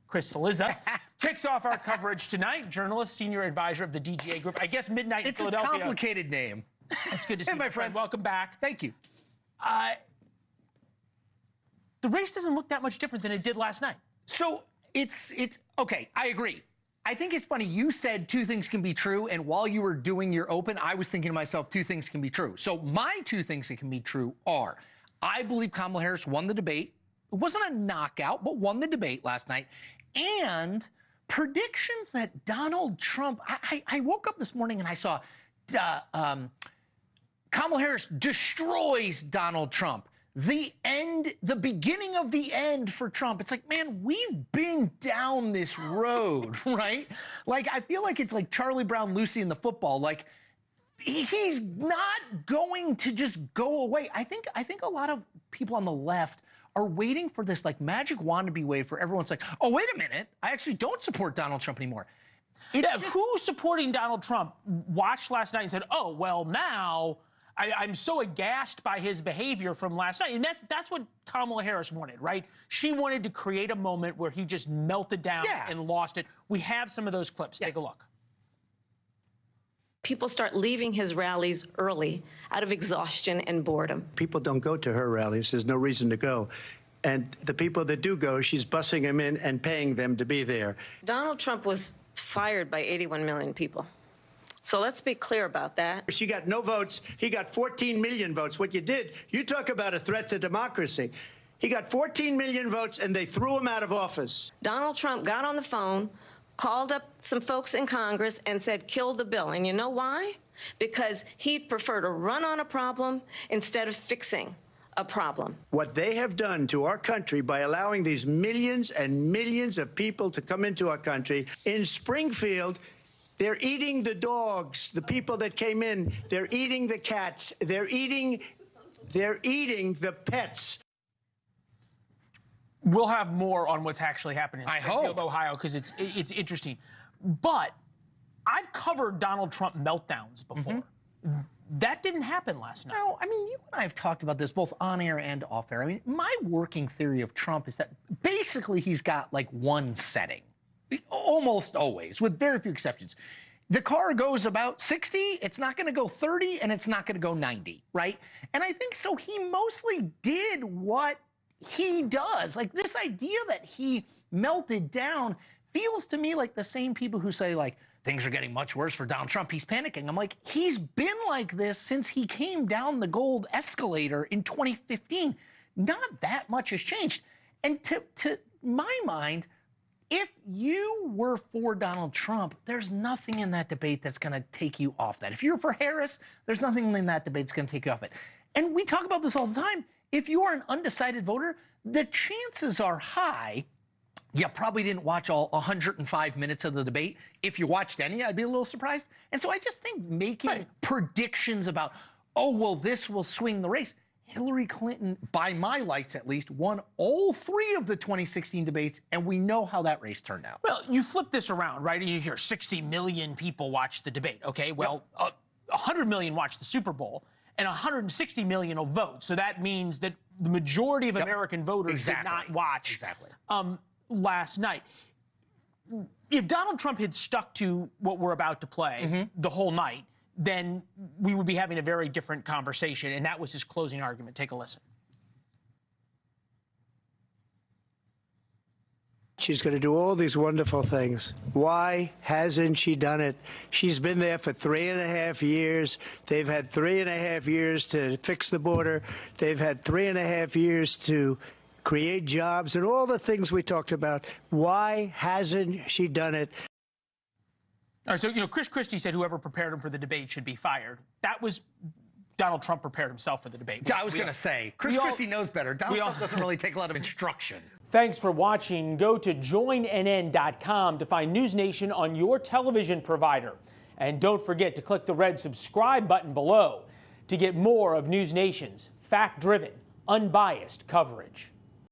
Chris Cillizza, kicks off our coverage tonight. Journalist, senior advisor of the DGA Group. I guess midnight in Philadelphia. It's a complicated name. It's good to see you, my friend. Welcome back. Thank you. The race doesn't look that much different than it did last night. So it's okay. I agree. I think it's funny. You said two things can be true, and while you were doing your open, I was thinking to myself, two things can be true. So my two things that can be true are, I believe Kamala Harris won the debate. It wasn't a knockout, but won the debate last night. And predictions that Donald Trump, I woke up this morning and I saw Kamala Harris destroys Donald Trump. The end, the beginning of the end for Trump. It's like, man, we've been down this road, right? Like, I feel like it's like Charlie Brown, Lucy in the football. Like, he's not going to just go away. I think a lot of people on the left are waiting for this like magic wand to be waved for everyone's like, oh, wait a minute, I actually don't support Donald Trump anymore. Who's supporting Donald Trump watched last night and said, oh, well, now I'm so aghast by his behavior from last night. And that's what Kamala Harris wanted, right? She wanted to create a moment where he just melted down and lost it. We have some of those clips. Take a look. People start leaving his rallies early out of exhaustion and boredom. People don't go to her rallies. There's no reason to go. And the people that do go, she's bussing them in and paying them to be there. Donald Trump was fired by 81 million people. So let's be clear about that. She got no votes. He got 14 million votes. What you did, you talk about a threat to democracy. He got 14 million votes, and they threw him out of office. Donald Trump got on the phone, called up some folks in Congress and said, kill the bill. And you know why? Because he'd prefer to run on a problem instead of fixing a problem. What they have done to our country by allowing these millions and millions of people to come into our country, in Springfield, they're eating the dogs, the people that came in. They're eating the cats. They're eating the pets. We'll have more on what's actually happening in Springfield, hope. Ohio, because it's interesting. But I've covered Donald Trump meltdowns before. That didn't happen last night. No, I mean, you and I have talked about this both on air and off air. I mean, my working theory of Trump is that basically he's got like one setting, almost always, with very few exceptions. The car goes about 60, it's not going to go 30, and it's not going to go 90, right? And I think so he mostly did what he does. Like, this idea that he melted down feels to me like the same people who say, like, things are getting much worse for Donald Trump, he's panicking. I'm like, he's been like this since he came down the gold escalator in 2015. Not that much has changed. And to my mind, if you were for Donald Trump, there's nothing in that debate that's going to take you off that. If you're for Harris, there's nothing in that debate that's going to take you off it. And we talk about this all the time. If you are an undecided voter, the chances are high you probably didn't watch all 105 minutes of the debate. If you watched any, I'd be a little surprised. And so I just think making predictions about, oh, well, this will swing the race. Hillary Clinton, by my lights at least, won all three of the 2016 debates, and we know how that race turned out. Well, you flip this around, right? And you hear 60 million people watched the debate. Okay, well, 100 million watched the Super Bowl, and 160 million will vote. So that means that the majority of American voters did not watch last night. If Donald Trump had stuck to what we're about to play the whole night, then we would be having a very different conversation, and that was his closing argument. Take a listen. She's going to do all these wonderful things. Why hasn't she done it? She's been there for 3.5 years. They've had 3.5 years to fix the border. They've had 3.5 years to create jobs and all the things we talked about. Why hasn't she done it? All right, so, you know, Chris Christie said whoever prepared him for the debate should be fired. That was Donald Trump prepared himself for the debate. I was going to say, Chris Christie knows better. Donald Trump doesn't really take a lot of instruction. Thanks for watching. Go to joinnn.com to find NewsNation on your television provider. And don't forget to click the red subscribe button below to get more of NewsNation's fact-driven, unbiased coverage.